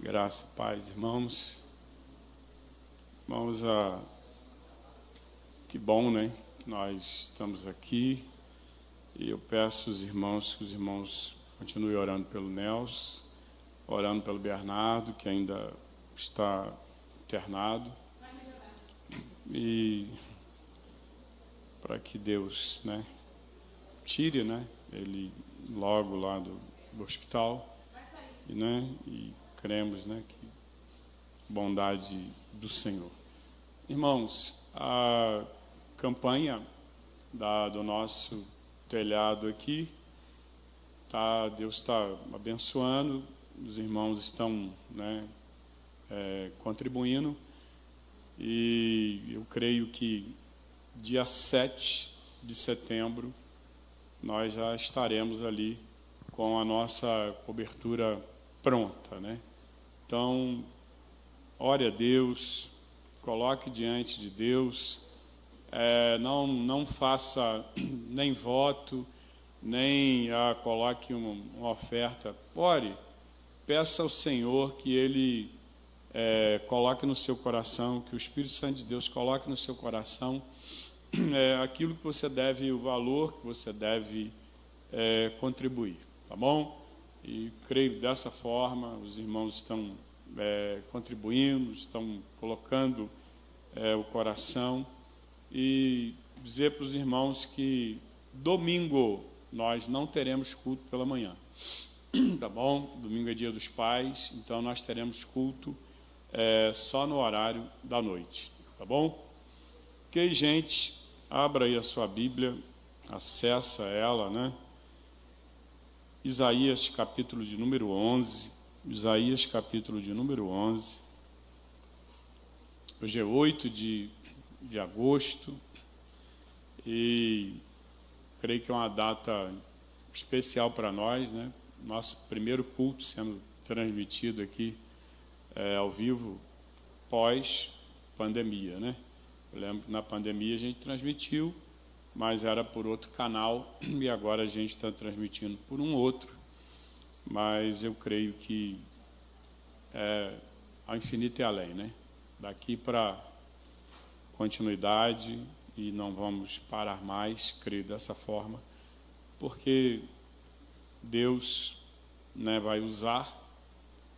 Graça, paz, irmãos. Irmãos, que bom, né? Que nós estamos aqui. E eu peço aos irmãos que os irmãos continuem orando pelo Nelson, orando pelo Bernardo, que ainda está internado. E para que Deus, né, tire, né, ele logo lá do hospital. E, né, e cremos, né, que bondade do Senhor. Irmãos, a campanha do nosso telhado aqui, Deus está abençoando, os irmãos estão, né, contribuindo, e eu creio que dia 7 de setembro nós já estaremos ali com a nossa cobertura pronta, né? Então, ore a Deus, coloque diante de Deus, não faça nem voto, nem coloque uma oferta. Ore, peça ao Senhor que Ele coloque no seu coração, que o Espírito Santo de Deus coloque no seu coração aquilo que você deve, o valor que você deve contribuir, tá bom? E creio dessa forma, os irmãos estão contribuindo, estão colocando o coração, e dizer para os irmãos que domingo nós não teremos culto pela manhã, tá bom? Domingo é dia dos pais, então nós teremos culto só no horário da noite, tá bom? Ok, gente, abra aí a sua Bíblia, acessa ela, né? Isaías capítulo de número 11, Isaías capítulo de número 11, hoje é 8 de agosto, e creio que é uma data especial para nós, né? Nosso primeiro culto sendo transmitido aqui ao vivo pós-pandemia, né? Eu lembro que na pandemia a gente transmitiu, mas era por outro canal, e agora a gente está transmitindo por um outro, mas eu creio que ao infinito e além, né? Daqui para continuidade, e não vamos parar mais, creio dessa forma, porque Deus, né, vai usar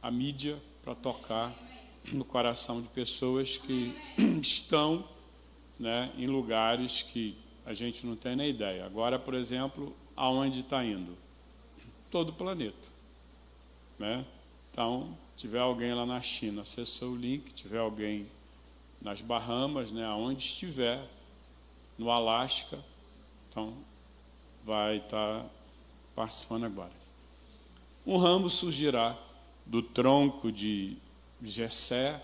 a mídia para tocar no coração de pessoas que estão, né, em lugares que a gente não tem nem ideia. Agora, por exemplo, aonde está indo? Todo o planeta, né? Então, tiver alguém lá na China, acessou o link, tiver alguém nas Bahamas, né, aonde estiver, no Alasca, então vai estar participando agora. Um ramo surgirá do tronco de Jessé,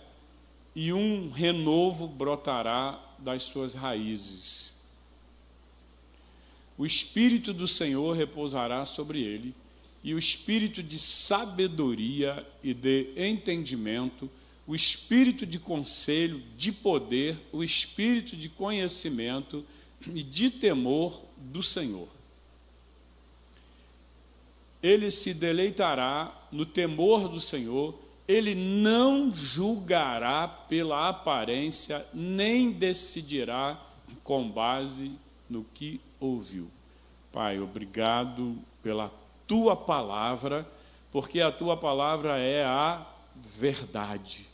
e um renovo brotará das suas raízes. O Espírito do Senhor repousará sobre ele, e o Espírito de sabedoria e de entendimento, o Espírito de conselho, de poder, o Espírito de conhecimento e de temor do Senhor. Ele se deleitará no temor do Senhor, ele não julgará pela aparência, nem decidirá com base no que ouviu. Pai, obrigado pela tua palavra, porque a tua palavra é a verdade.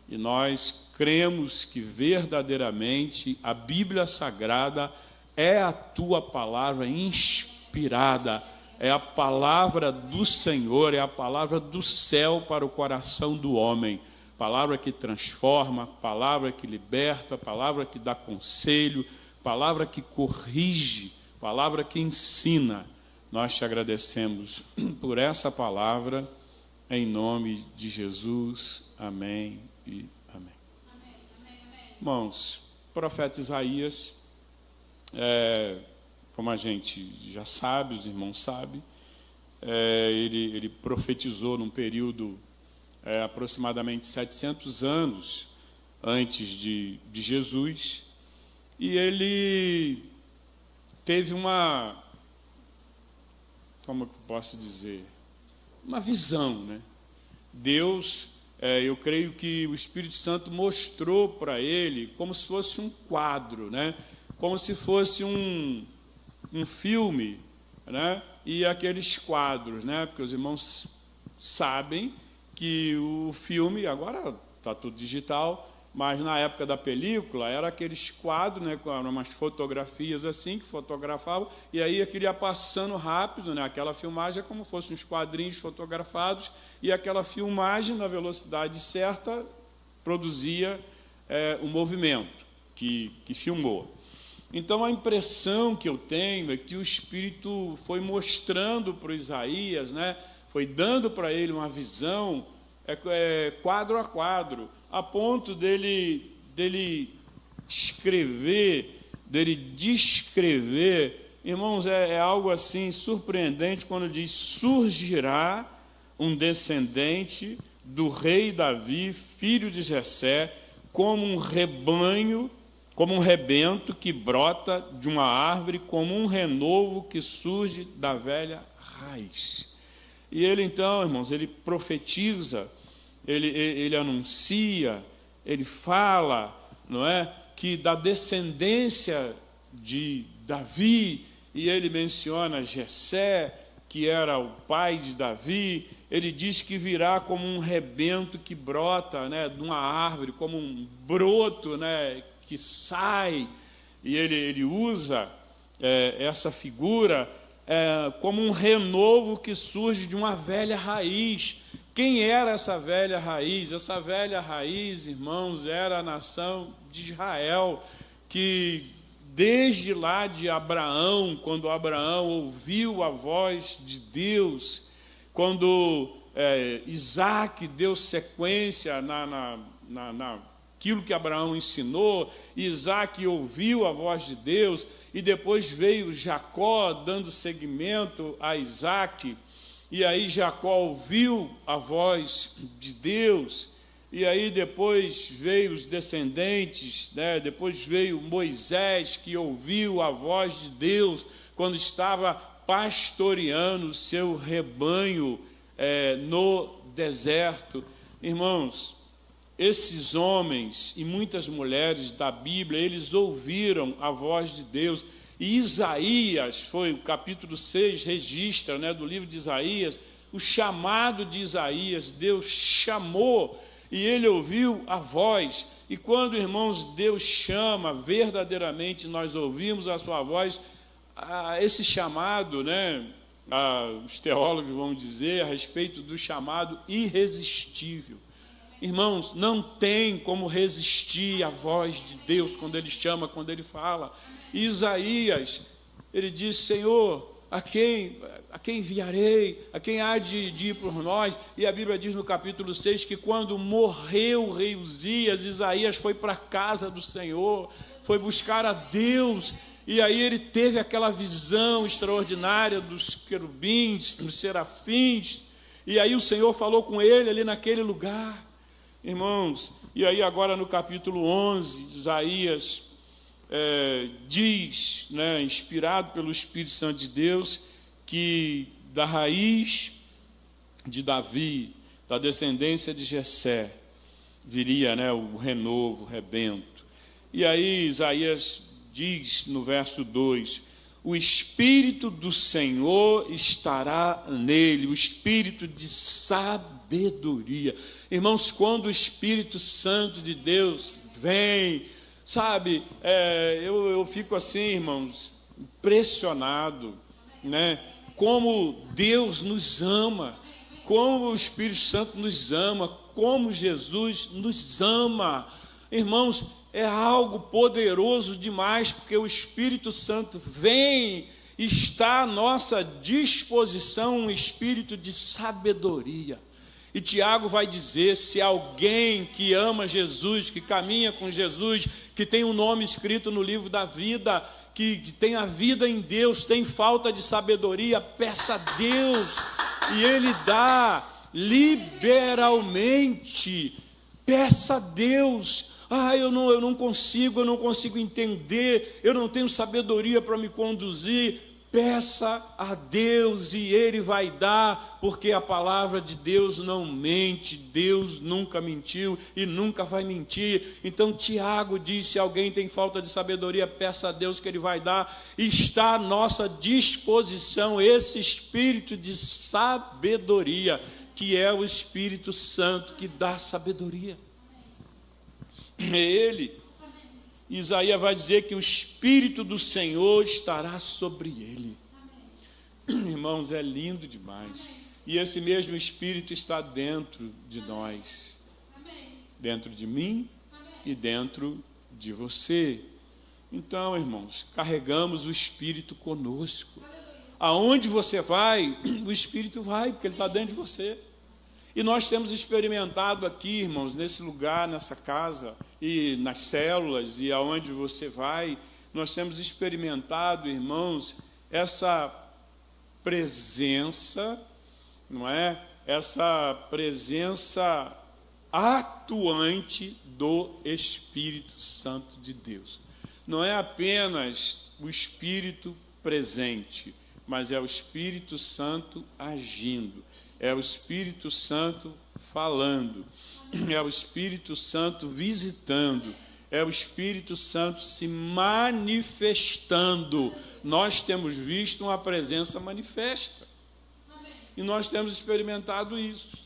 E nós cremos que verdadeiramente a Bíblia Sagrada é a tua palavra inspirada, é a palavra do Senhor, é a palavra do céu para o coração do homem. Palavra que transforma, palavra que liberta, palavra que dá conselho, palavra que corrige, palavra que ensina. Nós te agradecemos por essa palavra, em nome de Jesus. Amém e amém. Irmãos, o profeta Isaías, como a gente já sabe, os irmãos sabem, ele profetizou num período aproximadamente 700 anos antes de Jesus, e ele teve como eu posso dizer, uma visão, né? Deus eu creio que o Espírito Santo mostrou para ele como se fosse um quadro, né? Como se fosse um filme, né? E aqueles quadros, né? Porque os irmãos sabem que o filme, agora está tudo digital, mas na época da película era aqueles quadros, né, com umas fotografias assim, que fotografavam, e aí aquilo ia passando rápido, né, aquela filmagem é como se fossem uns quadrinhos fotografados, e aquela filmagem, na velocidade certa, produzia o movimento que filmou. Então, a impressão que eu tenho é que o Espírito foi mostrando para o Isaías, né, foi dando para ele uma visão quadro a quadro, a ponto dele escrever, dele descrever. Irmãos, é algo assim surpreendente quando diz: surgirá um descendente do rei Davi, filho de Jessé, como um rebanho, como um rebento que brota de uma árvore, como um renovo que surge da velha raiz. E ele, então, irmãos, ele profetiza, ele anuncia, ele fala, não é, que da descendência de Davi, e ele menciona Jessé, que era o pai de Davi. Ele diz que virá como um rebento que brota, né, de uma árvore, como um broto, né, que sai, e ele usa essa figura como um renovo que surge de uma velha raiz. Quem era essa velha raiz? Essa velha raiz, irmãos, era a nação de Israel, que desde lá de Abraão, quando Abraão ouviu a voz de Deus, quando Isaac deu sequência naquilo que Abraão ensinou, Isaac ouviu a voz de Deus, e depois veio Jacó dando seguimento a Isaac, e aí Jacó ouviu a voz de Deus, e aí depois veio os descendentes, né? Depois veio Moisés, que ouviu a voz de Deus quando estava pastoreando o seu rebanho no deserto. Irmãos, esses homens e muitas mulheres da Bíblia, eles ouviram a voz de Deus. E Isaías, o capítulo 6, registra, né, do livro de Isaías, o chamado de Isaías. Deus chamou e ele ouviu a voz. E quando, irmãos, Deus chama, verdadeiramente nós ouvimos a sua voz. Esse chamado, né, os teólogos vão dizer a respeito do chamado irresistível. Irmãos, não tem como resistir à voz de Deus quando Ele chama, quando Ele fala. E Isaías, ele diz: Senhor, a quem enviarei? A quem há de ir por nós? E a Bíblia diz no capítulo 6 que quando morreu o rei Uzias, Isaías foi para a casa do Senhor, foi buscar a Deus, e aí ele teve aquela visão extraordinária dos querubins, dos serafins, e aí o Senhor falou com ele ali naquele lugar. Irmãos, e aí agora no capítulo 11, Isaías diz, né, inspirado pelo Espírito Santo de Deus, que da raiz de Davi, da descendência de Jessé, viria, né, o renovo, o rebento. E aí Isaías diz no verso 2, o Espírito do Senhor estará nele, o Espírito de sabedoria. Irmãos, quando o Espírito Santo de Deus vem, sabe, eu fico assim, irmãos, impressionado, né? Como Deus nos ama, como o Espírito Santo nos ama, como Jesus nos ama. Irmãos, é algo poderoso demais, porque o Espírito Santo vem e está à nossa disposição, um espírito de sabedoria. E Tiago vai dizer: se alguém que ama Jesus, que caminha com Jesus, que tem um nome escrito no livro da vida, que tem a vida em Deus, tem falta de sabedoria, peça a Deus, e Ele dá liberalmente. Peça a Deus. Eu não consigo entender, eu não tenho sabedoria para me conduzir. Peça a Deus e Ele vai dar, porque a palavra de Deus não mente, Deus nunca mentiu e nunca vai mentir. Então Tiago diz, se alguém tem falta de sabedoria, peça a Deus que Ele vai dar. Está à nossa disposição esse espírito de sabedoria, que é o Espírito Santo que dá sabedoria. É Ele. Isaías vai dizer que o Espírito do Senhor estará sobre ele. Irmãos, é lindo demais. E esse mesmo Espírito está dentro de nós. Dentro de mim e dentro de você. Então, irmãos, carregamos o Espírito conosco. Aonde você vai, o Espírito vai, porque ele está dentro de você. E nós temos experimentado aqui, irmãos, nesse lugar, nessa casa, e nas células, e aonde você vai, nós temos experimentado, irmãos, essa presença, não é? Essa presença atuante do Espírito Santo de Deus. Não é apenas o Espírito presente, mas é o Espírito Santo agindo. É o Espírito Santo falando, é o Espírito Santo visitando, é o Espírito Santo se manifestando. Nós temos visto uma presença manifesta. E nós temos experimentado isso.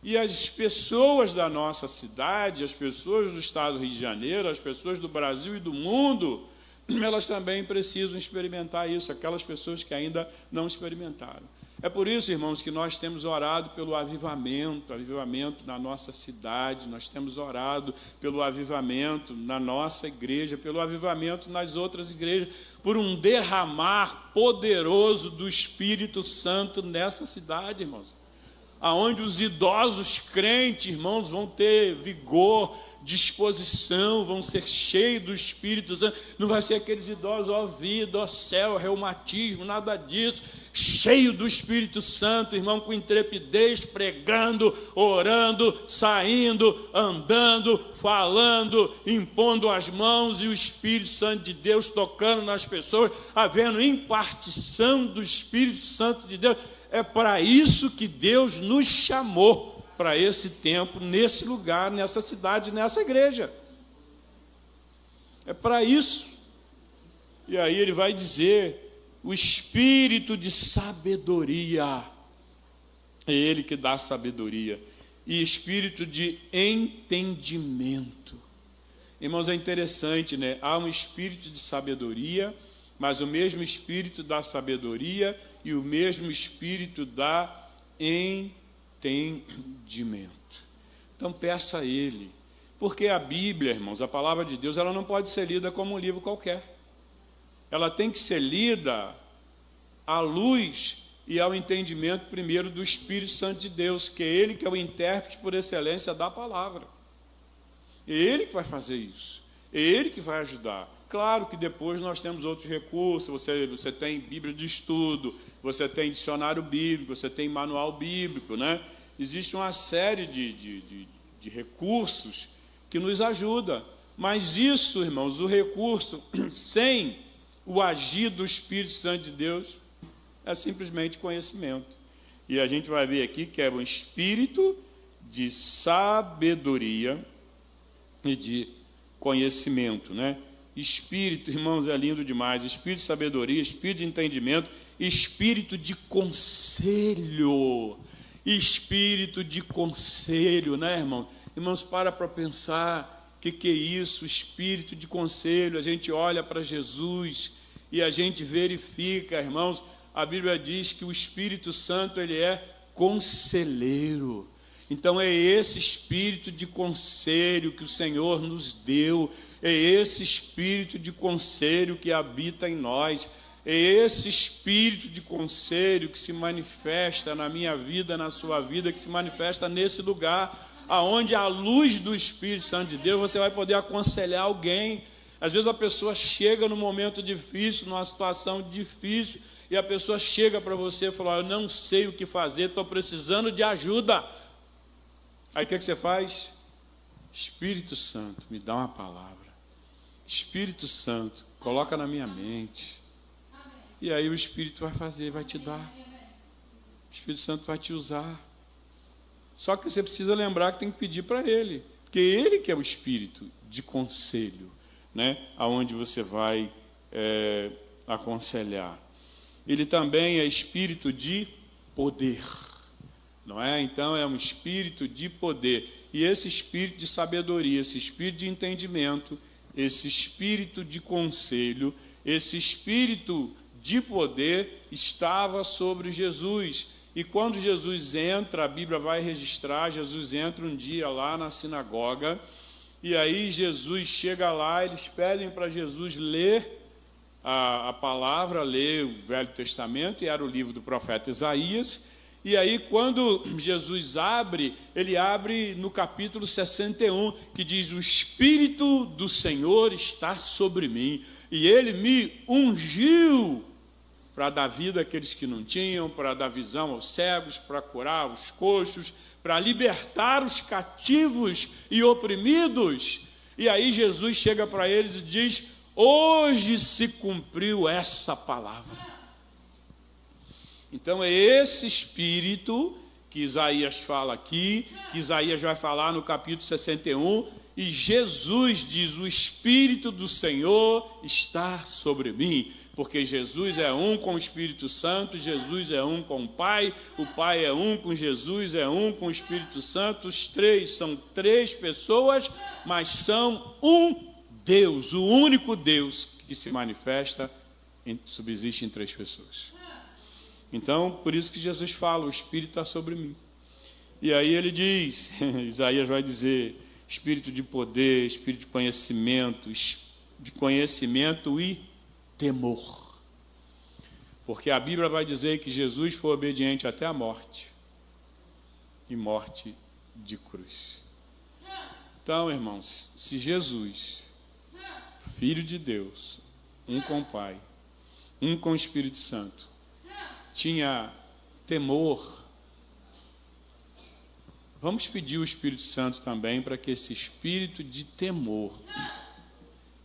E as pessoas da nossa cidade, as pessoas do estado do Rio de Janeiro, as pessoas do Brasil e do mundo, elas também precisam experimentar isso, aquelas pessoas que ainda não experimentaram. É por isso, irmãos, que nós temos orado pelo avivamento na nossa cidade, nós temos orado pelo avivamento na nossa igreja, pelo avivamento nas outras igrejas, por um derramar poderoso do Espírito Santo nessa cidade, irmãos. Aonde os idosos crentes, irmãos, vão ter vigor, disposição, vão ser cheios do Espírito Santo. Não vai ser aqueles idosos, ó vida, ó céu, reumatismo, nada disso. Cheio do Espírito Santo, irmão, com intrepidez, pregando, orando, saindo, andando, falando, impondo as mãos e o Espírito Santo de Deus tocando nas pessoas, havendo impartição do Espírito Santo de Deus. É para isso que Deus nos chamou, para esse tempo, nesse lugar, nessa cidade, nessa igreja. É para isso. E aí ele vai dizer, o espírito de sabedoria, é ele que dá sabedoria, e espírito de entendimento. Irmãos, é interessante, né? Há um espírito de sabedoria, mas o mesmo espírito da sabedoria e o mesmo espírito da entendimento. Então peça a ele, porque a Bíblia, irmãos, a palavra de Deus, ela não pode ser lida como um livro qualquer. Ela tem que ser lida à luz e ao entendimento primeiro do Espírito Santo de Deus, que é ele que é o intérprete por excelência da palavra. É ele que vai fazer isso, é ele que vai ajudar. Claro que depois nós temos outros recursos, você tem Bíblia de estudo, você tem dicionário bíblico, você tem manual bíblico, né? Existe uma série de recursos que nos ajudam, mas isso, irmãos, o recurso sem o agir do Espírito Santo de Deus é simplesmente conhecimento. E a gente vai ver aqui que é um espírito de sabedoria e de conhecimento, né? Espírito, irmãos, é lindo demais. Espírito de sabedoria, espírito de entendimento, espírito de conselho. Espírito de conselho, né, irmão? Irmãos, para pensar o que é isso, espírito de conselho. A gente olha para Jesus e a gente verifica, irmãos, a Bíblia diz que o Espírito Santo, ele é conselheiro. Então é esse espírito de conselho que o Senhor nos deu, é esse espírito de conselho que habita em nós, é esse espírito de conselho que se manifesta na minha vida, na sua vida, que se manifesta nesse lugar, aonde a luz do Espírito Santo de Deus, você vai poder aconselhar alguém. Às vezes a pessoa chega num momento difícil, numa situação difícil, e a pessoa chega para você e fala, eu não sei o que fazer, estou precisando de ajuda. Aí o que você faz? Espírito Santo, me dá uma palavra. Espírito Santo, coloca na minha mente. E aí o Espírito vai fazer, vai te dar. O Espírito Santo vai te usar. Só que você precisa lembrar que tem que pedir para Ele, porque Ele que é o Espírito de conselho, né? Aonde você vai aconselhar. Ele também é Espírito de poder, não é? Então é um Espírito de poder. E esse Espírito de sabedoria, esse Espírito de entendimento, esse Espírito de conselho, esse Espírito de poder estava sobre Jesus. E quando Jesus entra, a Bíblia vai registrar, Jesus entra um dia lá na sinagoga, e aí Jesus chega lá, eles pedem para Jesus ler a palavra, ler o Velho Testamento, e era o livro do profeta Isaías. E aí quando Jesus abre, ele abre no capítulo 61, que diz: o Espírito do Senhor está sobre mim, e Ele me ungiu para dar vida àqueles que não tinham, para dar visão aos cegos, para curar os coxos, para libertar os cativos e oprimidos. E aí Jesus chega para eles e diz: hoje se cumpriu essa palavra. Então é esse Espírito que Isaías fala aqui, que Isaías vai falar no capítulo 61, e Jesus diz: o Espírito do Senhor está sobre mim. Porque Jesus é um com o Espírito Santo, Jesus é um com o Pai é um com Jesus, é um com o Espírito Santo. Os três são três pessoas, mas são um Deus, o único Deus que se manifesta, subsiste em três pessoas. Então, por isso que Jesus fala: o Espírito está sobre mim. E aí ele diz, Isaías vai dizer: Espírito de poder, Espírito de conhecimento e temor. Porque a Bíblia vai dizer que Jesus foi obediente até a morte, e morte de cruz. Então, irmãos, se Jesus, Filho de Deus, um com o Pai, um com o Espírito Santo, tinha temor, vamos pedir o Espírito Santo também para que esse espírito de temor,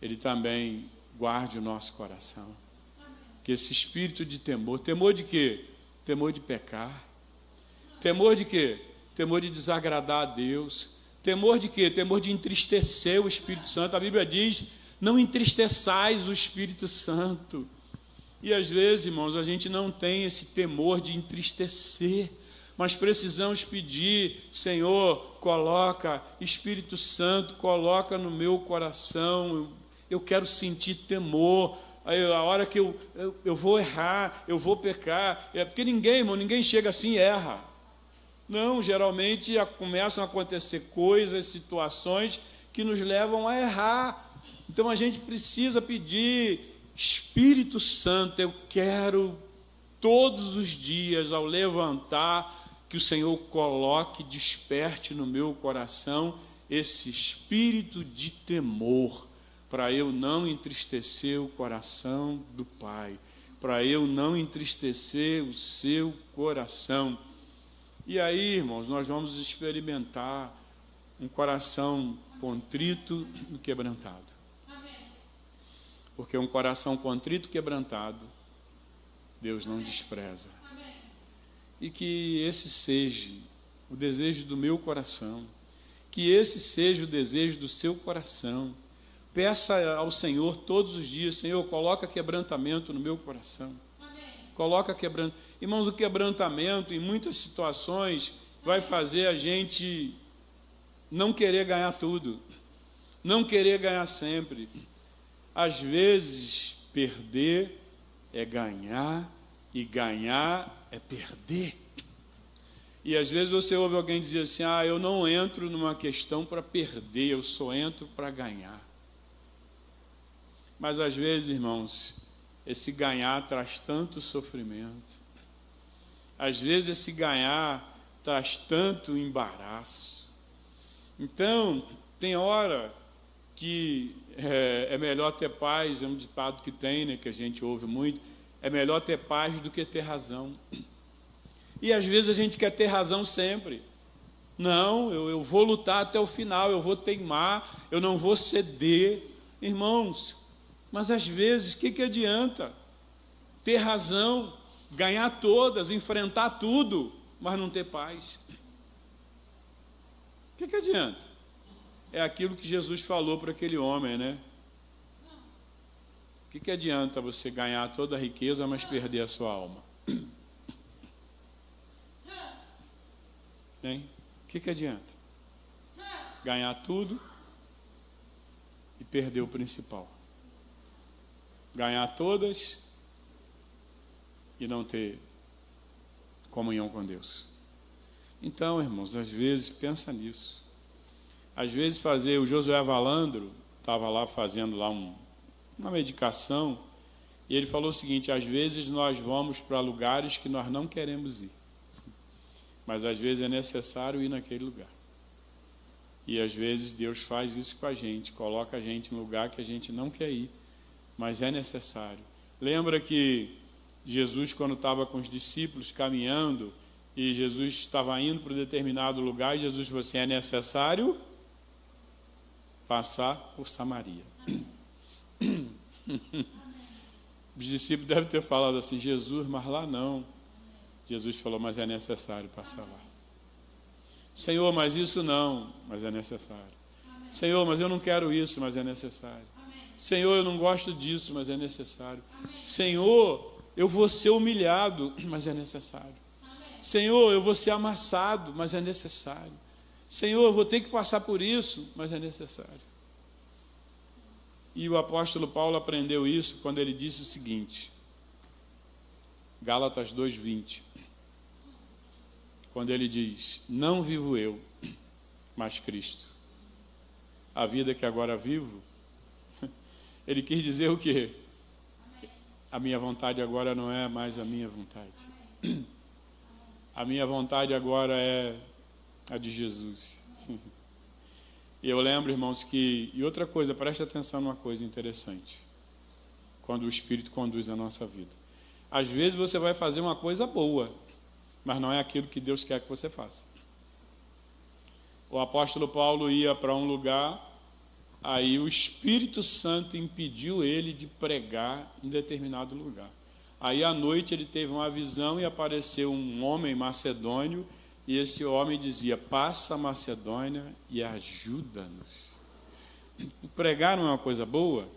ele também guarde o nosso coração. Que esse espírito de temor, temor de quê? Temor de pecar. Temor de quê? Temor de desagradar a Deus. Temor de quê? Temor de entristecer o Espírito Santo. A Bíblia diz: não entristeçais o Espírito Santo. E às vezes, irmãos, a gente não tem esse temor de entristecer, mas precisamos pedir: Senhor, coloca, Espírito Santo, coloca no meu coração, eu quero sentir temor. Aí, a hora que eu vou errar, eu vou pecar, porque ninguém chega assim e erra. Não, geralmente começam a acontecer coisas, situações que nos levam a errar. Então a gente precisa pedir: Espírito Santo, eu quero todos os dias, ao levantar, que o Senhor coloque, desperte no meu coração esse espírito de temor, para eu não entristecer o coração do Pai, para eu não entristecer o seu coração. E aí, irmãos, nós vamos experimentar um coração contrito e quebrantado. Porque um coração contrito e quebrantado, Deus não despreza. E que esse seja o desejo do meu coração, que esse seja o desejo do seu coração. Peça ao Senhor todos os dias: Senhor, coloca quebrantamento no meu coração. Coloca quebrantamento. Irmãos, o quebrantamento, em muitas situações, vai fazer a gente não querer ganhar tudo, não querer ganhar sempre. Às vezes, perder é ganhar, e ganhar é perder. E às vezes você ouve alguém dizer assim: eu não entro numa questão para perder, eu só entro para ganhar. Mas às vezes, irmãos, esse ganhar traz tanto sofrimento. Às vezes esse ganhar traz tanto embaraço. Então, tem hora que é melhor ter paz, é um ditado que tem, né, que a gente ouve muito: é melhor ter paz do que ter razão. E às vezes a gente quer ter razão sempre. Não, eu vou lutar até o final, eu vou teimar, eu não vou ceder. Irmãos, mas às vezes, o que adianta? ter razão, ganhar todas, enfrentar tudo, mas não ter paz. O que adianta? É aquilo que Jesus falou para aquele homem, né? O que adianta você ganhar toda a riqueza, mas perder a sua alma? Hein? O que adianta? Ganhar tudo e perder o principal. Ganhar todas e não ter comunhão com Deus. Então, irmãos, às vezes, pensa nisso. Às vezes o Josué Valandro estava lá fazendo lá uma medicação, e ele falou o seguinte: às vezes nós vamos para lugares que nós não queremos ir, mas às vezes é necessário ir naquele lugar. E às vezes Deus faz isso com a gente, coloca a gente em lugar que a gente não quer ir, mas é necessário. Lembra que Jesus, quando estava com os discípulos caminhando, e Jesus estava indo para um determinado lugar, e Jesus falou assim: é necessário passar por Samaria. Os discípulos devem ter falado assim: Jesus, mas lá não. Jesus falou: mas é necessário passar lá. Senhor, mas isso não, mas é necessário. Senhor, mas eu não quero isso, mas é necessário. Senhor, eu não gosto disso, mas é necessário. Senhor, eu vou ser humilhado, mas é necessário. Senhor, eu vou ser amassado, mas é necessário. Senhor, eu vou ter que passar por isso, mas é necessário. E o apóstolo Paulo aprendeu isso quando ele disse o seguinte, Gálatas 2:20, quando ele diz: não vivo eu, mas Cristo. A vida que agora vivo, ele quis dizer o quê? A minha vontade agora não é mais a minha vontade. A minha vontade agora é a de Jesus. E eu lembro, irmãos, e outra coisa, preste atenção numa coisa interessante, quando o Espírito conduz a nossa vida. Às vezes você vai fazer uma coisa boa, mas não é aquilo que Deus quer que você faça. O apóstolo Paulo ia para um lugar, aí o Espírito Santo impediu ele de pregar em determinado lugar. Aí à noite ele teve uma visão e apareceu um homem macedônio, e esse homem dizia: passa a Macedônia e ajuda-nos. Pregar não é uma coisa boa?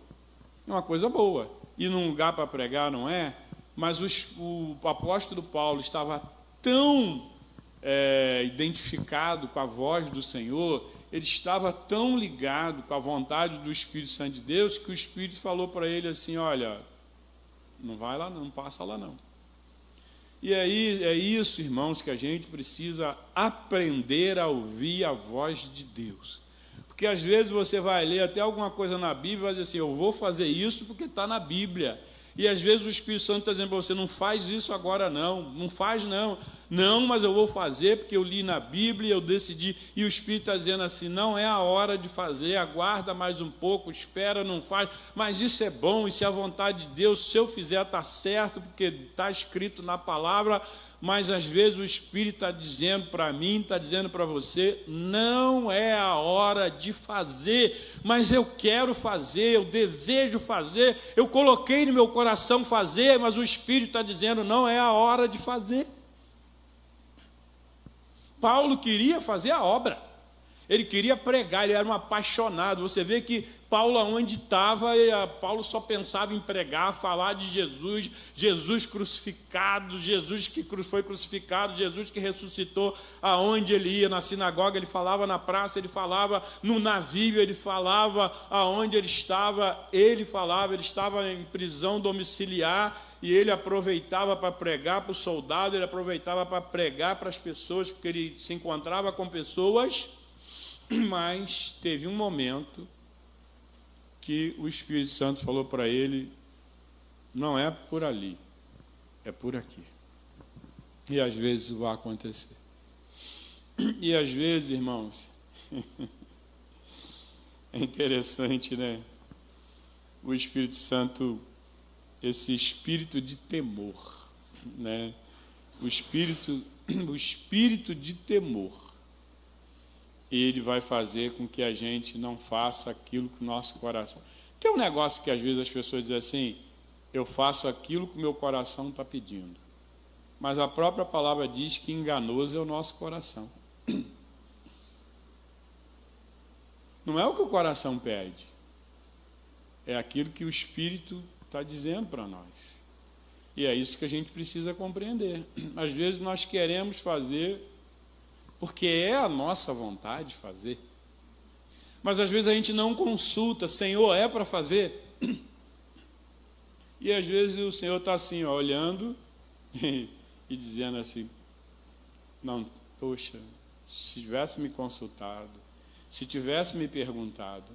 É uma coisa boa. Ir num lugar para pregar não é? Mas o apóstolo Paulo estava tão identificado com a voz do Senhor, ele estava tão ligado com a vontade do Espírito Santo de Deus, que o Espírito falou para ele assim: olha, não vai lá não, não passa lá não. E aí é isso, irmãos, que a gente precisa aprender a ouvir a voz de Deus. Porque às vezes você vai ler até alguma coisa na Bíblia e vai dizer assim: eu vou fazer isso porque está na Bíblia. E às vezes o Espírito Santo está dizendo para você: não faz isso agora não, não faz não. Não, mas eu vou fazer porque eu li na Bíblia, eu decidi. E o Espírito está dizendo assim: não é a hora de fazer, aguarda mais um pouco, espera, não faz. Mas isso é bom, isso é a vontade de Deus, se eu fizer está certo, porque está escrito na palavra. Mas às vezes o Espírito está dizendo para mim, está dizendo para você: não é a hora de fazer, mas eu quero fazer, eu desejo fazer, eu coloquei no meu coração fazer, mas o Espírito está dizendo: não é a hora de fazer. Paulo queria fazer a obra, ele queria pregar, ele era um apaixonado. Você vê que Paulo, aonde estava, Paulo só pensava em pregar, falar de Jesus, Jesus crucificado, Jesus que foi crucificado, Jesus que ressuscitou. Aonde ele ia, na sinagoga, ele falava, na praça ele falava, no navio ele falava, aonde ele estava, ele falava. Ele estava em prisão domiciliar e ele aproveitava para pregar para o soldado, ele aproveitava para pregar para as pessoas, porque ele se encontrava com pessoas. Mas teve um momento que o Espírito Santo falou para ele: não é por ali, é por aqui. E às vezes vai acontecer. E às vezes, irmãos, é interessante, né? O Espírito Santo, esse espírito de temor, né? O espírito de temor, ele vai fazer com que a gente não faça aquilo que o nosso coração... Tem um negócio que às vezes as pessoas dizem assim: eu faço aquilo que o meu coração está pedindo. Mas a própria palavra diz que enganoso é o nosso coração. Não é o que o coração pede, é aquilo que o Espírito está dizendo para nós. E é isso que a gente precisa compreender. Às vezes nós queremos fazer porque é a nossa vontade fazer. Mas às vezes a gente não consulta, Senhor, é para fazer? E às vezes o Senhor está assim, ó, olhando e dizendo assim, não, poxa, se tivesse me consultado, se tivesse me perguntado.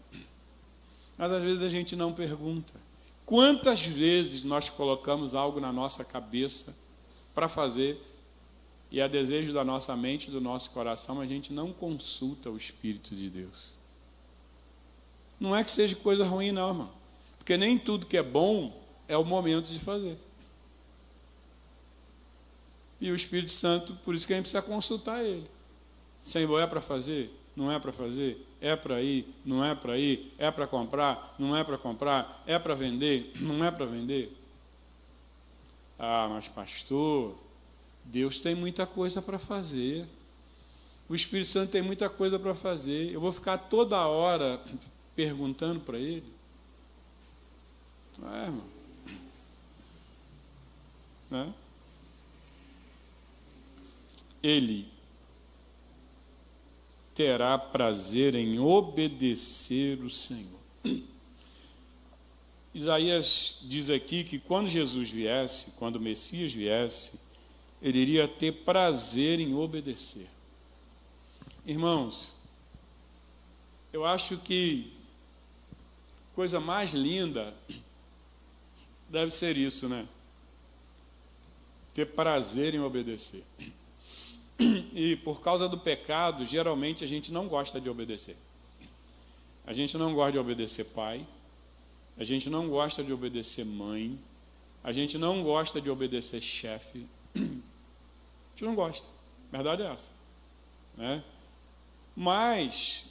Mas às vezes a gente não pergunta. Quantas vezes nós colocamos algo na nossa cabeça para fazer e a desejo da nossa mente e do nosso coração, a gente não consulta o Espírito de Deus. Não é que seja coisa ruim, não, irmão. Porque nem tudo que é bom é o momento de fazer. E o Espírito Santo, por isso que a gente precisa consultar ele. Senhor, é para fazer? Não é para fazer? É para ir? Não é para ir? É para comprar? Não é para comprar? É para vender? Não é para vender? Ah, mas pastor, Deus tem muita coisa para fazer. O Espírito Santo tem muita coisa para fazer. Eu vou ficar toda hora perguntando para ele? Não é, irmão? Né? Ele terá prazer em obedecer o Senhor. Isaías diz aqui que quando Jesus viesse, quando o Messias viesse, ele iria ter prazer em obedecer. Irmãos, eu acho que coisa mais linda deve ser isso, né? Ter prazer em obedecer. E por causa do pecado, geralmente a gente não gosta de obedecer. A gente não gosta de obedecer pai, a gente não gosta de obedecer mãe, a gente não gosta de obedecer chefe. A gente não gosta, a verdade é essa, né? Mas,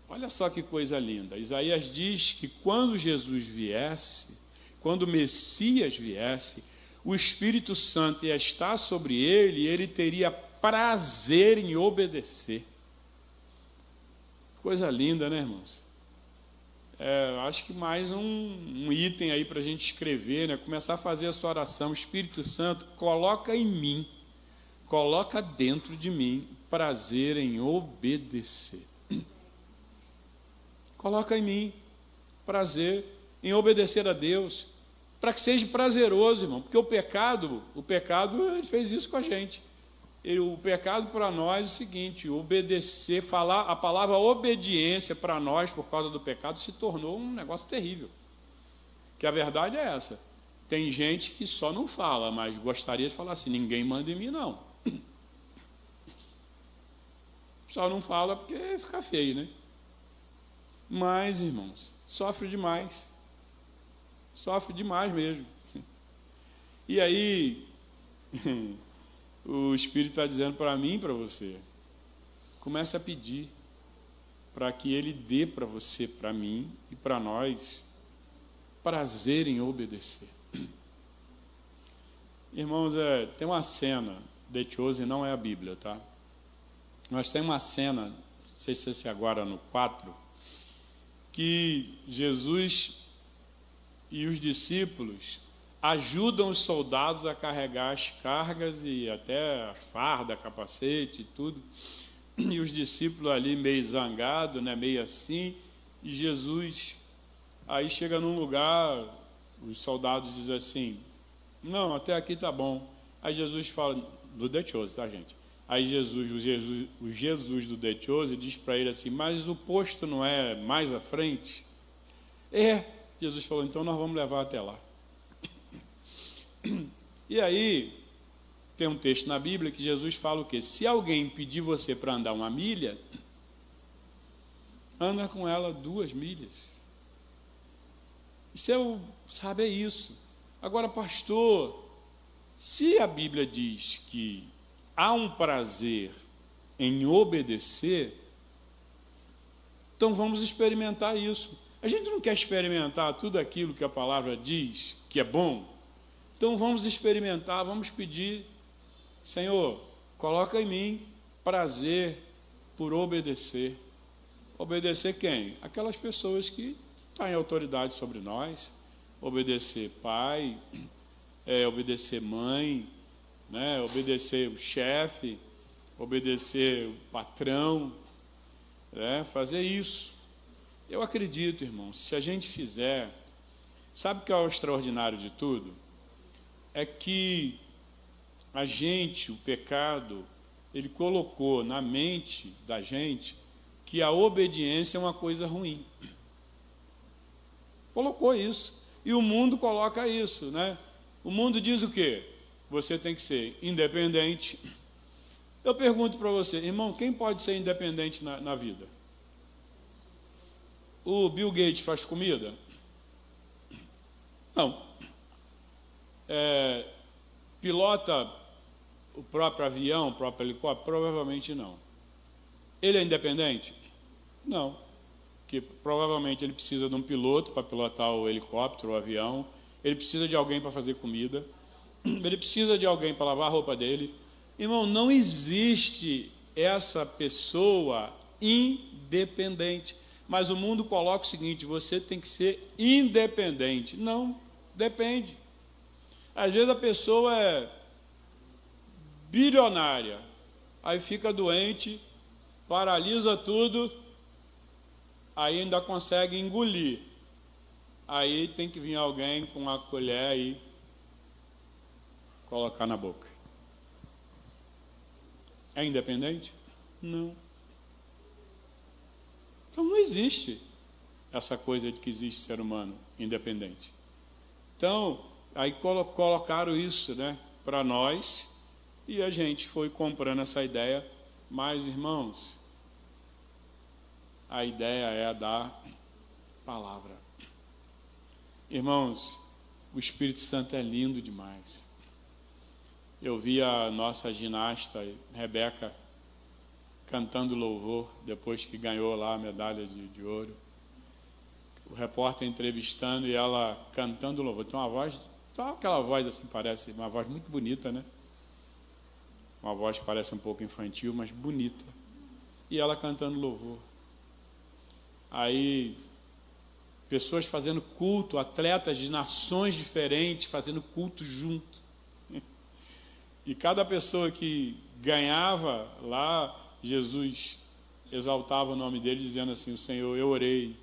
olha só que coisa linda, Isaías diz que quando Jesus viesse, quando o Messias viesse, o Espírito Santo ia estar sobre ele e ele teria prazer em obedecer. Coisa linda, né, irmãos? Acho que mais um item aí para a gente escrever, né? Começar a fazer a sua oração. Espírito Santo, coloca em mim, coloca dentro de mim prazer em obedecer. Coloca em mim prazer em obedecer a Deus, para que seja prazeroso, irmão, porque o pecado, ele fez isso com a gente. O pecado para nós é o seguinte, obedecer, falar a palavra obediência para nós, por causa do pecado, se tornou um negócio terrível. Que a verdade é essa. Tem gente que só não fala, mas gostaria de falar assim, ninguém manda em mim, não. Só não fala porque fica feio, né? Mas, irmãos, sofre demais. Sofre demais mesmo. E aí, o Espírito está dizendo para mim e para você, comece a pedir para que Ele dê para você, para mim e para nós, prazer em obedecer. Irmãos, tem uma cena, The Chosen não é a Bíblia, tá? Mas tem uma cena, não sei se esse agora no 4, que Jesus e os discípulos ajudam os soldados a carregar as cargas e até a farda, capacete e tudo. E os discípulos ali meio zangados, né, meio assim. E Jesus, aí chega num lugar, os soldados dizem assim, não, até aqui tá bom. Aí Jesus fala, do The Chosen, tá, gente? Aí o Jesus do The Chosen diz para ele assim, mas o posto não é mais à frente? Jesus falou, então nós vamos levar até lá. E aí, tem um texto na Bíblia que Jesus fala o quê? Se alguém pedir você para andar 1 milha, anda com ela 2 milhas. Sabe, é isso. Agora, pastor, se a Bíblia diz que há um prazer em obedecer, então vamos experimentar isso. A gente não quer experimentar tudo aquilo que a palavra diz que é bom. Então vamos experimentar, vamos pedir, Senhor, coloca em mim prazer por obedecer. Obedecer quem? Aquelas pessoas que estão em autoridade sobre nós. Obedecer pai, obedecer mãe, né? Obedecer o chefe, obedecer o patrão, né? Fazer isso. Eu acredito, irmão, se a gente fizer, sabe o que é o extraordinário de tudo? É que a gente, o pecado, ele colocou na mente da gente que a obediência é uma coisa ruim. Colocou isso. E o mundo coloca isso, né? O mundo diz o quê? Você tem que ser independente. Eu pergunto para você, irmão, quem pode ser independente na vida? O Bill Gates faz comida? Não. Pilota o próprio avião, o próprio helicóptero? Provavelmente não. Ele é independente? Não. Porque provavelmente ele precisa de um piloto para pilotar o helicóptero, o avião. Ele precisa de alguém para fazer comida. Ele precisa de alguém para lavar a roupa dele. Irmão, não existe essa pessoa independente. Mas o mundo coloca o seguinte, você tem que ser independente. Não, depende. Às vezes a pessoa é bilionária, aí fica doente, paralisa tudo, aí ainda consegue engolir. Aí tem que vir alguém com uma colher e colocar na boca. É independente? Não. Então não existe essa coisa de que existe ser humano independente. Então, aí colocaram isso, né, para nós, e a gente foi comprando essa ideia. Mas, irmãos, a ideia é a da palavra. Irmãos, o Espírito Santo é lindo demais. Eu vi a nossa ginasta, Rebeca, cantando louvor, depois que ganhou lá a medalha de ouro. O repórter entrevistando e ela cantando louvor. Tem uma voz, aquela voz assim, parece uma voz muito bonita, né? Uma voz que parece um pouco infantil, mas bonita. E ela cantando louvor. Aí, pessoas fazendo culto, atletas de nações diferentes, fazendo culto junto. E cada pessoa que ganhava lá, Jesus exaltava o nome dele, dizendo assim, o Senhor, eu orei,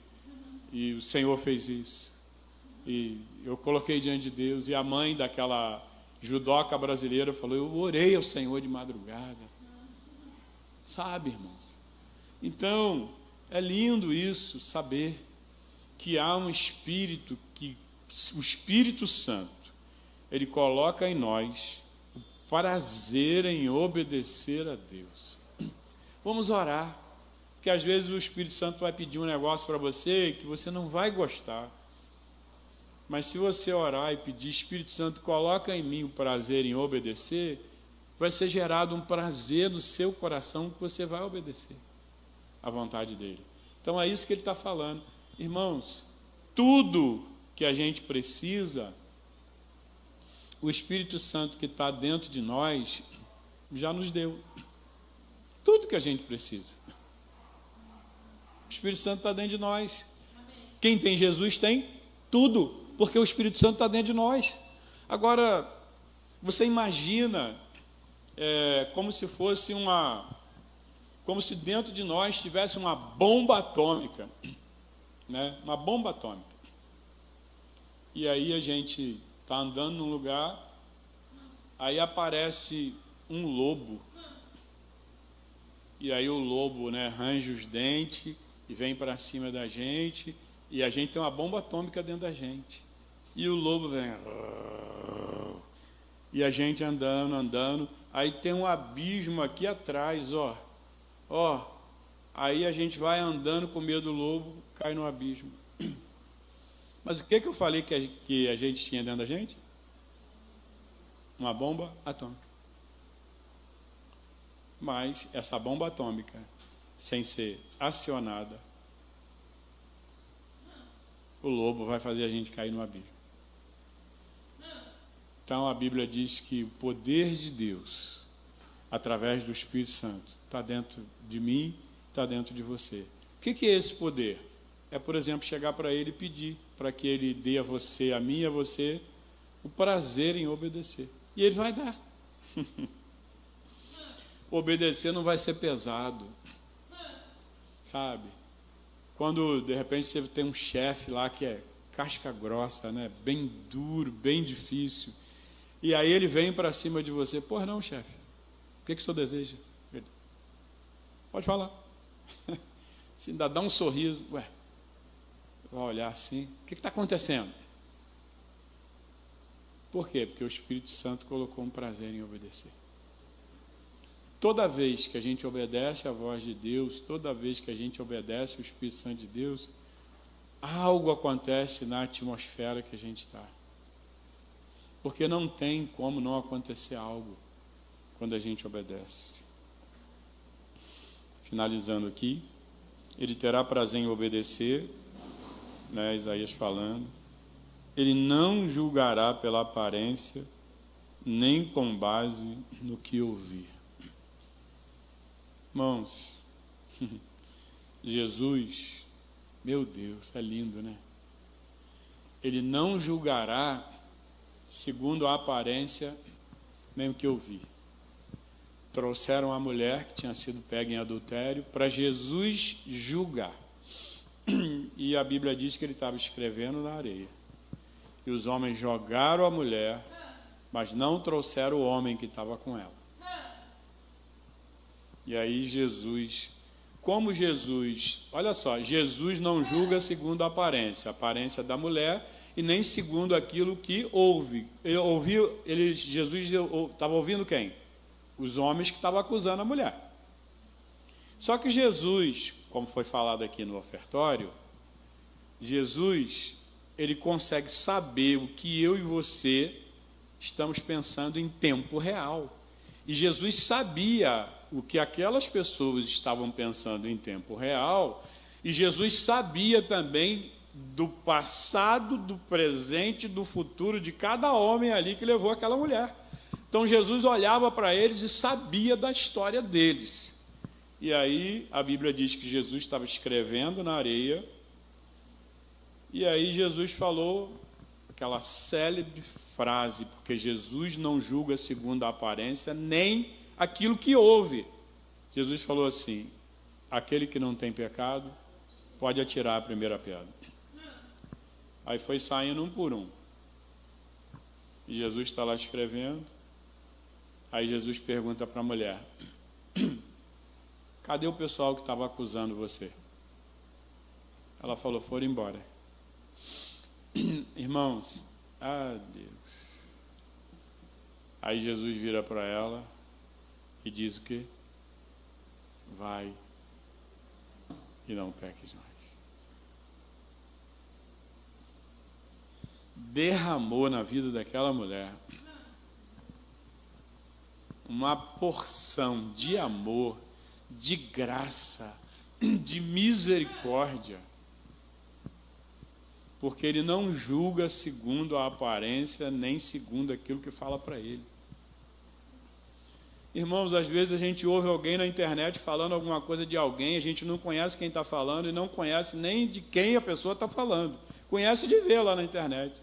e o Senhor fez isso. E eu coloquei diante de Deus, e a mãe daquela judoca brasileira falou, eu orei ao Senhor de madrugada. Sabe, irmãos? Então, é lindo isso, saber que há um Espírito, que o Espírito Santo, ele coloca em nós o prazer em obedecer a Deus. Vamos orar, porque às vezes o Espírito Santo vai pedir um negócio para você que você não vai gostar. Mas se você orar e pedir, Espírito Santo, coloca em mim o prazer em obedecer, vai ser gerado um prazer no seu coração que você vai obedecer à vontade dele. Então é isso que ele está falando. Irmãos, tudo que a gente precisa, o Espírito Santo que está dentro de nós já nos deu. Tudo que a gente precisa. O Espírito Santo está dentro de nós. Quem tem Jesus tem tudo, porque o Espírito Santo está dentro de nós. Agora, você imagina como se fosse como se dentro de nós tivesse uma bomba atômica, né? Uma bomba atômica. E aí a gente está andando num lugar, aí aparece um lobo. E aí o lobo, né, arranja os dentes e vem para cima da gente, e a gente tem uma bomba atômica dentro da gente. E o lobo vem, e a gente andando, aí tem um abismo aqui atrás, ó, aí a gente vai andando com medo do lobo, cai no abismo. Mas o que eu falei que a gente tinha dentro da gente? Uma bomba atômica. Mas essa bomba atômica, sem ser acionada, o lobo vai fazer a gente cair no abismo. Então a Bíblia diz que o poder de Deus, através do Espírito Santo, está dentro de mim, está dentro de você. O que é esse poder? É, por exemplo, chegar para Ele e pedir para que Ele dê a você, a mim e a você, o prazer em obedecer. E Ele vai dar. Obedecer não vai ser pesado, sabe? Quando, de repente, você tem um chefe lá que é casca grossa, né? Bem duro, bem difícil, e aí ele vem para cima de você. Pois não, chefe, o que o senhor deseja? Ele, pode falar. Se ainda dá um sorriso, ué, vai olhar assim, o que está acontecendo? Por quê? Porque o Espírito Santo colocou um prazer em obedecer. Toda vez que a gente obedece à voz de Deus, toda vez que a gente obedece ao Espírito Santo de Deus, algo acontece na atmosfera que a gente está. Porque não tem como não acontecer algo quando a gente obedece. Finalizando aqui, ele terá prazer em obedecer, né, Isaías falando. Ele não julgará pela aparência, nem com base no que ouvir. Irmãos, Jesus, meu Deus, é lindo, né? Ele não julgará segundo a aparência, nem o que ouvir. Trouxeram a mulher que tinha sido pega em adultério para Jesus julgar. E a Bíblia diz que ele estava escrevendo na areia. E os homens jogaram a mulher, mas não trouxeram o homem que estava com ela. E aí Jesus, como Jesus, olha só, Jesus não julga segundo a aparência da mulher, e nem segundo aquilo que ouve. Jesus estava ouvindo quem? Os homens que estavam acusando a mulher. Só que Jesus, como foi falado aqui no ofertório, Jesus, ele consegue saber o que eu e você estamos pensando em tempo real. E Jesus sabia o que aquelas pessoas estavam pensando em tempo real, e Jesus sabia também do passado, do presente, do futuro de cada homem ali que levou aquela mulher. Então Jesus olhava para eles e sabia da história deles. E aí a Bíblia diz que Jesus estava escrevendo na areia, e aí Jesus falou aquela célebre frase, porque Jesus não julga segundo a aparência, nem aquilo que ouve. Jesus falou assim: aquele que não tem pecado pode atirar a primeira pedra. Aí foi saindo um por um. E Jesus está lá escrevendo. Aí Jesus pergunta para a mulher: cadê o pessoal que estava acusando você? Ela falou: foram embora. Irmãos, Deus. Aí Jesus vira para ela e diz o quê? Vai e não peques mais. Derramou na vida daquela mulher uma porção de amor, de graça, de misericórdia, porque ele não julga segundo a aparência, nem segundo aquilo que fala para ele. Irmãos, às vezes a gente ouve alguém na internet falando alguma coisa de alguém, a gente não conhece quem está falando e não conhece nem de quem a pessoa está falando. Conhece de ver lá na internet.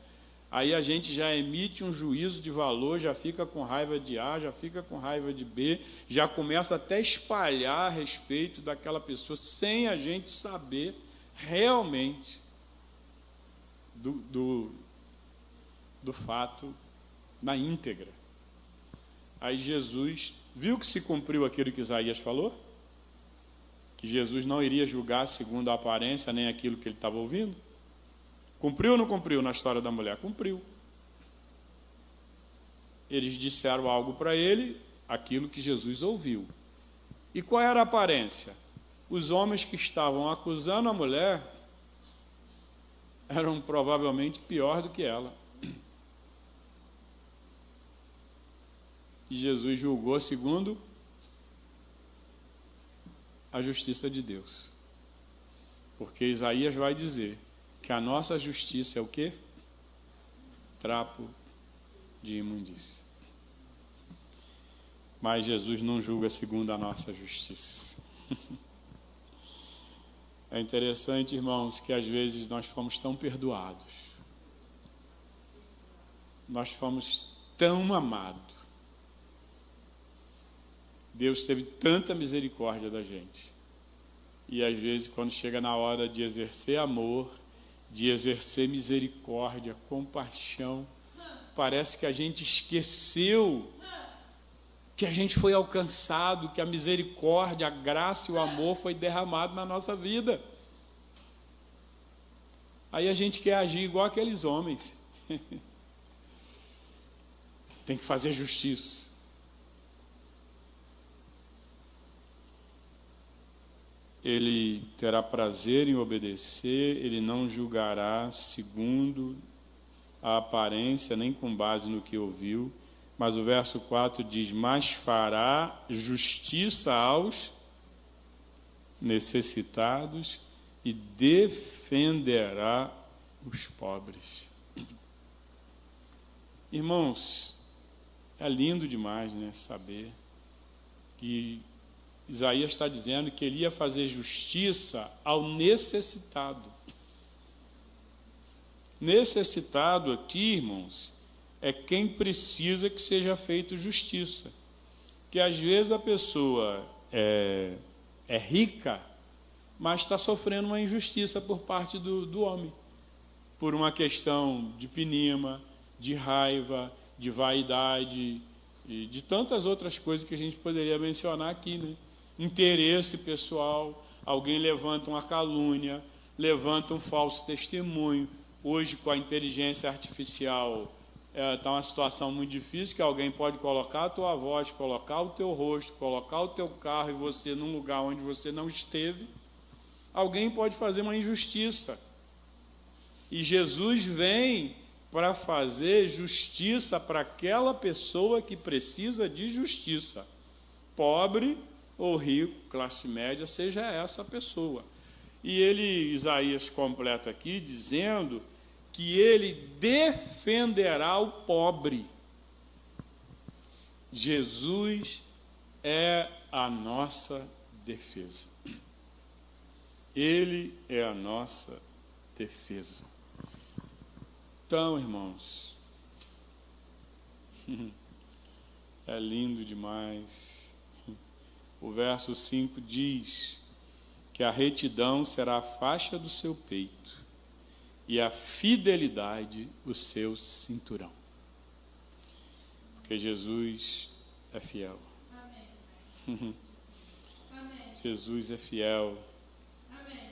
Aí a gente já emite um juízo de valor, já fica com raiva de A, já fica com raiva de B, já começa até a espalhar a respeito daquela pessoa, sem a gente saber realmente do fato na íntegra. Aí Jesus viu que se cumpriu aquilo que Isaías falou, que Jesus não iria julgar segundo a aparência nem aquilo que ele estava ouvindo. Cumpriu ou não cumpriu na história da mulher? Cumpriu. Eles disseram algo para ele, aquilo que Jesus ouviu. E qual era a aparência? Os homens que estavam acusando a mulher eram provavelmente pior do que ela. E Jesus julgou segundo a justiça de Deus. Porque Isaías vai dizer que a nossa justiça é o quê? Trapo de imundícia. Mas Jesus não julga segundo a nossa justiça. É interessante, irmãos, que às vezes nós fomos tão perdoados, nós fomos tão amados, Deus teve tanta misericórdia da gente, e às vezes quando chega na hora de exercer amor, de exercer misericórdia, compaixão, parece que a gente esqueceu que a gente foi alcançado, que a misericórdia, a graça e o amor foi derramado na nossa vida. Aí a gente quer agir igual aqueles homens. Tem que fazer justiça. Ele terá prazer em obedecer, ele não julgará segundo a aparência, nem com base no que ouviu. Mas o verso 4 diz: mas fará justiça aos necessitados e defenderá os pobres. Irmãos, é lindo demais, né, saber que Isaías está dizendo que ele ia fazer justiça ao necessitado. Necessitado aqui, irmãos, é quem precisa que seja feita justiça. Que às vezes a pessoa é rica, mas está sofrendo uma injustiça por parte do homem, por uma questão de pinima, de raiva, de vaidade, e de tantas outras coisas que a gente poderia mencionar aqui, né? Interesse pessoal, alguém levanta uma calúnia, levanta um falso testemunho. Hoje, com a inteligência artificial, está uma situação muito difícil, que alguém pode colocar a tua voz, colocar o teu rosto, colocar o teu carro e você num lugar onde você não esteve. Alguém pode fazer uma injustiça. E Jesus vem para fazer justiça para aquela pessoa que precisa de justiça. Pobre ou rico, classe média, seja essa pessoa. E Isaías completa aqui dizendo que ele defenderá o pobre. Jesus é a nossa defesa. Ele é a nossa defesa. Então, irmãos, é lindo demais. O verso 5 diz que a retidão será a faixa do seu peito e a fidelidade o seu cinturão. Porque Jesus é fiel. Amém. Jesus é fiel. Amém.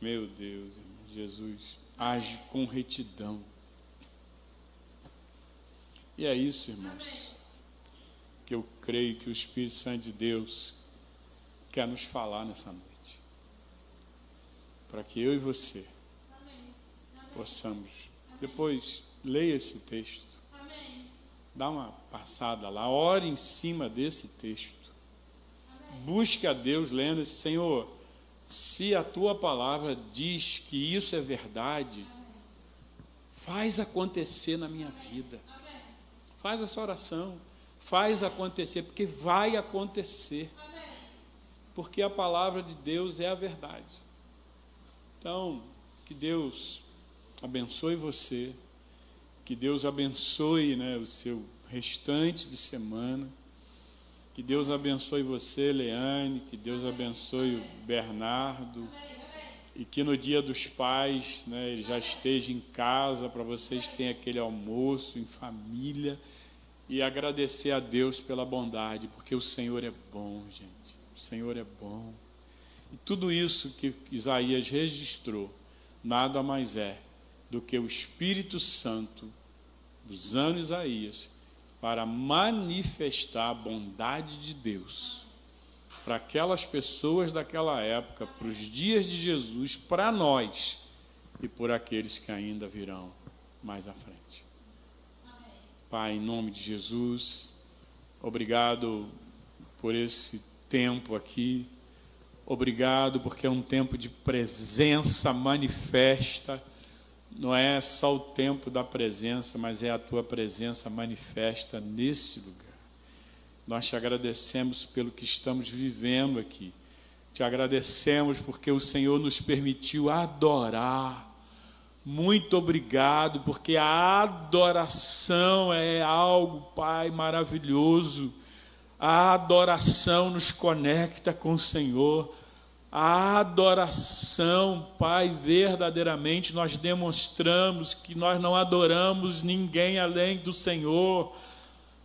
Meu Deus, irmão, Jesus age com retidão. E é isso, irmãos, que eu creio que o Espírito Santo de Deus quer nos falar nessa noite. Para que eu e você possamos, depois, leia esse texto, dá uma passada lá, ore em cima desse texto, busque a Deus lendo esse: Senhor, se a tua palavra diz que isso é verdade, faz acontecer na minha vida. Faz essa oração, faz acontecer, porque vai acontecer. Porque a palavra de Deus é a verdade. Então, que Deus abençoe você, que Deus abençoe, né, o seu restante de semana, que Deus abençoe você, Leane, que Deus abençoe o Bernardo, e que no dia dos pais, né, ele já esteja em casa, para vocês terem aquele almoço em família, e agradecer a Deus pela bondade, porque o Senhor é bom, gente, o Senhor é bom. E tudo isso que Isaías registrou, nada mais é do que o Espírito Santo, usando Isaías, para manifestar a bondade de Deus para aquelas pessoas daquela época, para os dias de Jesus, para nós e por aqueles que ainda virão mais à frente. Pai, em nome de Jesus, obrigado por esse tempo aqui, obrigado porque é um tempo de presença manifesta não é só o tempo da presença, mas é a tua presença manifesta nesse lugar. Nós te agradecemos pelo que estamos vivendo aqui. Te agradecemos porque o Senhor nos permitiu adorar. Muito obrigado, porque a adoração é algo, Pai, maravilhoso. A adoração nos conecta com o Senhor. A adoração, Pai, verdadeiramente nós demonstramos que nós não adoramos ninguém além do Senhor.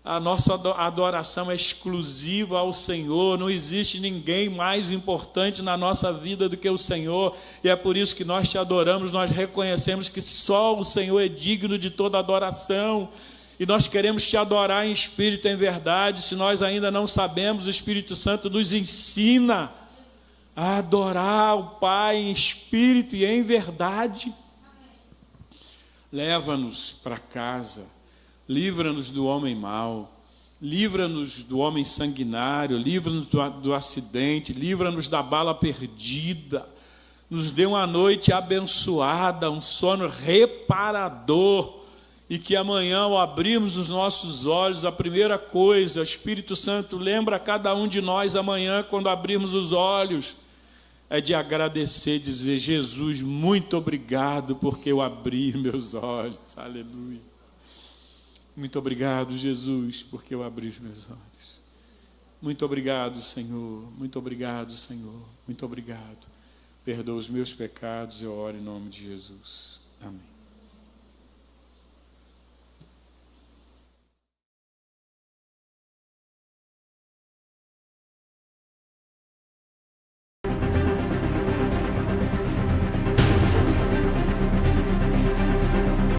A nossa adoração é exclusiva ao Senhor, não existe ninguém mais importante na nossa vida do que o Senhor, e é por isso que nós te adoramos, nós reconhecemos que só o Senhor é digno de toda adoração, e nós queremos te adorar em espírito e em verdade. Se nós ainda não sabemos, o Espírito Santo nos ensina a adorar o Pai em espírito e em verdade. Leva-nos para casa. Livra-nos do homem mau, livra-nos do homem sanguinário, livra-nos do acidente, livra-nos da bala perdida, nos dê uma noite abençoada, um sono reparador, e que amanhã, ao abrirmos os nossos olhos, a primeira coisa, o Espírito Santo lembra a cada um de nós amanhã, quando abrirmos os olhos, é de agradecer, dizer: Jesus, muito obrigado, porque eu abri meus olhos, aleluia. Muito obrigado, Jesus, porque eu abri os meus olhos. Muito obrigado, Senhor. Muito obrigado, Senhor. Muito obrigado. Perdoa os meus pecados, eu oro em nome de Jesus. Amém.